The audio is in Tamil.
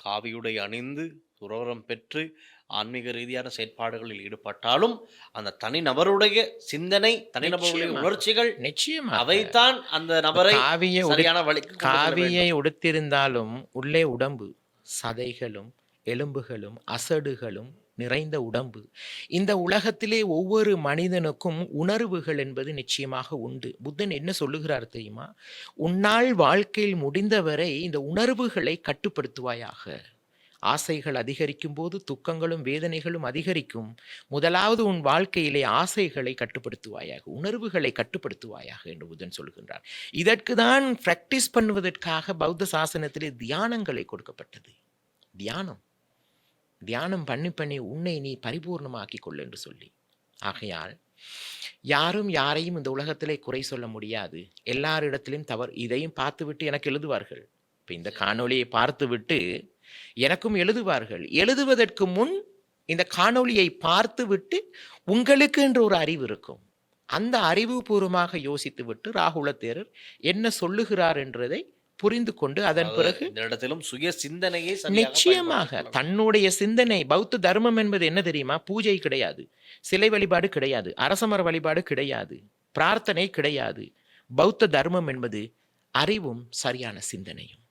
காவியுடை அணிந்து, துறவறம் பெற்று, ஆன்மீக ரீதியான செயற்பாடுகளில் ஈடுபட்டாலும், அந்த தனிநபருடைய சிந்தனை, தனிநபருடைய நிச்சயமாக, உணர்ச்சிகள் நிச்சயமாக. அவைத்தான் அந்த இப்ப நபரை காவிய சரியான வழிக்கு கொண்டு செல்ல காவியை வேண்டும். உடுத்திருந்தாலும் உள்ளே உடம்பு, சதைகளும், எலும்புகளும், அசடுகளும் நிறைந்த உடம்பு. இந்த உலகத்திலே ஒவ்வொரு மனிதனுக்கும் உணர்வுகள் என்பது நிச்சயமாக உண்டு. புத்தன் என்ன சொல்லுகிறார் தெரியுமா? உன்னால் வாழ்க்கையில் முடிந்தவரை இந்த உணர்வுகளை கட்டுப்படுத்துவாயாக. ஆசைகள் அதிகரிக்கும் போது துக்கங்களும் வேதனைகளும் அதிகரிக்கும். முதலாவது உன் வாழ்க்கையிலே ஆசைகளை கட்டுப்படுத்துவாயாக, உணர்வுகளை கட்டுப்படுத்துவாயாக என்று புத்தன் சொல்கின்றார். இதற்கு தான் பிராக்டிஸ் பண்ணுவதற்காக பௌத்த சாசனத்திலே தியானங்களை கொடுக்கப்பட்டது. தியானம் தியானம் பண்ணி பண்ணி உன்னை நீ பரிபூர்ணமாக்கிக் கொள் என்று சொல்லி. ஆகையால் யாரும் யாரையும் இந்த உலகத்திலே குறை சொல்ல முடியாது. எல்லாரிடத்திலும் தவறு. இதையும் பார்த்துவிட்டு எனக்கு எழுதுவார்கள். இப்போ இந்த காணொளியை பார்த்துவிட்டு எனக்கும் எழுதுவார்கள். எழுதுவதற்கு முன் இந்த காணொளியை பார்த்துவிட்டு உங்களுக்கு என்று ஒரு அறிவு இருக்கும். அந்த அறிவுபூர்வமாக யோசித்து விட்டு ராகுல தேரர் என்ன சொல்லுகிறார் என்றதை புரிந்து கொண்டு அதன் பிறகு இந்த இடத்திலும் சுய சிந்தனையை நிச்சயமாக தன்னுடைய சிந்தனை. பௌத்த தர்மம் என்பது என்ன தெரியுமா? பூஜை கிடையாது, சிலை வழிபாடு கிடையாது, அரசமர வழிபாடு கிடையாது, பிரார்த்தனை கிடையாது. பௌத்த தர்மம் என்பது அறிவும் சரியான சிந்தனையும்.